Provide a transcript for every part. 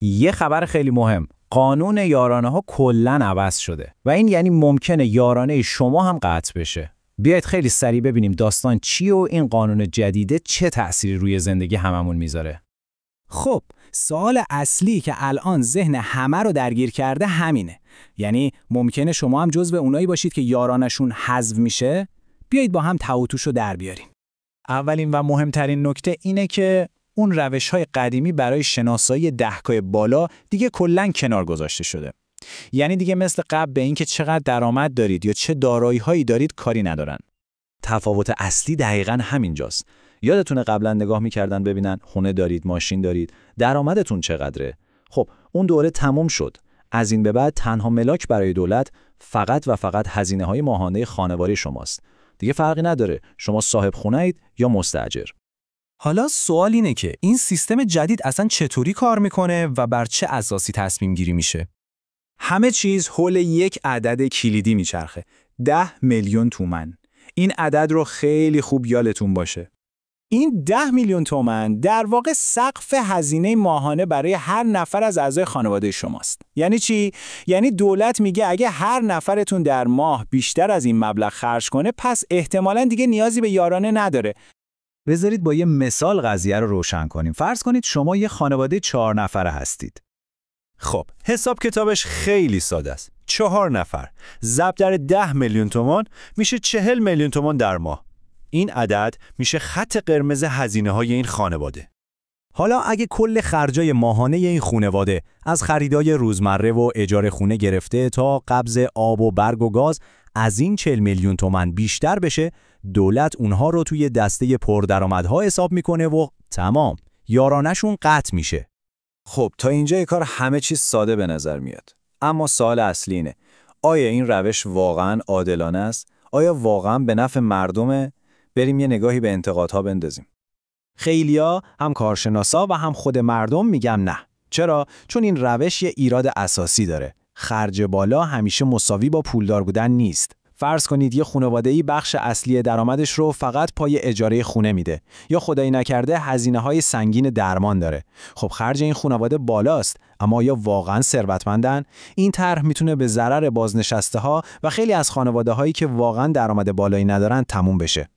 یه خبر خیلی مهم، قانون یارانه ها کلاً عوض شده و این یعنی ممکنه یارانه شما هم قطع بشه. بیایید خیلی سریع ببینیم داستان چیه و این قانون جدیده چه تأثیری روی زندگی هممون میذاره. خب، سوال اصلی که الان ذهن همه رو درگیر کرده همینه. یعنی ممکنه شما هم جزو اونایی باشید که یارانشون حذف میشه؟ بیایید با هم تعاطوشو در بیاریم. اولین و مهمترین نکته اینه که اون روش‌های قدیمی برای شناسایی دهکای بالا دیگه کلاً کنار گذاشته شده. یعنی دیگه مثل قبل به اینکه چقدر درآمد دارید یا چه دارایی‌هایی دارید کاری ندارن. تفاوت اصلی دقیقاً همینجاست. یادتونه قبلا نگاه می‌کردن ببینن خونه دارید، ماشین دارید، درآمدتون چقدره؟ خب اون دوره تموم شد. از این به بعد تنها ملاک برای دولت فقط و فقط هزینه‌های ماهانه خانواری شماست. دیگه فرقی نداره شما صاحب خونه‌اید یا مستاجر. حالا سوال اینه که این سیستم جدید اصلا چطوری کار میکنه و بر چه اساسی تصمیم گیری میشه؟ همه چیز حول یک عدد کلیدی میچرخه. 10 میلیون تومان. این عدد رو خیلی خوب یادتون باشه. این 10 میلیون تومان در واقع سقف هزینه ماهانه برای هر نفر از اعضای خانواده شماست. یعنی چی؟ یعنی دولت میگه اگه هر نفرتون در ماه بیشتر از این مبلغ خرج کنه پس احتمالاً دیگه نیازی به یارانه نداره. بذارید با یه مثال قضیه رو روشن کنیم. فرض کنید شما یه خانواده 4 نفره هستید. خب حساب کتابش خیلی ساده است. 4 نفر ضرب در 10 میلیون تومان میشه 40 میلیون تومان در ماه. این عدد میشه خط قرمز هزینه‌های این خانواده. حالا اگه کل خرجای ماهانه این خانواده از خریدای روزمره و اجاره خونه گرفته تا قبض آب و برگ و گاز از این 40 میلیون تومان بیشتر بشه، دولت اونها رو توی دسته پردرآمدها حساب میکنه و تمام، یارانشون قطع میشه. خب تا اینجای کار همه چیز ساده به نظر میاد. اما سوال اصلی اینه، آیا این روش واقعاً عادلانه است؟ آیا واقعاً به نفع مردمه؟ بریم یه نگاهی به انتقادها بندازیم. خیلیا، هم کارشناسا و هم خود مردم میگم نه. چرا؟ چون این روش یه ایراد اساسی داره. خرج بالا همیشه مساوی با پولدار بودن نیست. فرض کنید یه خانواده‌ای بخش اصلی درآمدش رو فقط پای اجاره خونه میده یا خدایی نکرده هزینه‌های سنگین درمان داره. خب خرج این خانواده بالاست، اما یا واقعاً ثروتمندن؟ این طرح میتونه به ضرر بازنشسته‌ها و خیلی از خانواده‌هایی که واقعاً درآمد بالایی ندارن تموم بشه.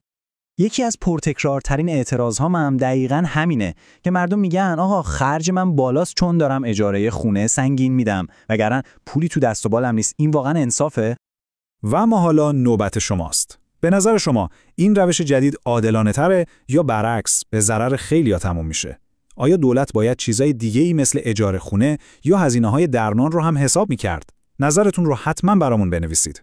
یکی از پرتکرارترین اعتراض‌هام هم دقیقاً همینه که مردم میگن آقا خرج من بالاست چون دارم اجاره خونه سنگین میدم، وگرنه پولی تو دست و بالم نیست. این واقعاً انصافه؟ و اما حالا نوبت شماست. به نظر شما این روش جدید عادلانه‌تره یا برعکس به ضرر خیلی‌ها تموم میشه؟ آیا دولت باید چیزای دیگه‌ای مثل اجاره خونه یا هزینه‌های درمان رو هم حساب می‌کرد؟ نظرتون رو حتما برامون بنویسید.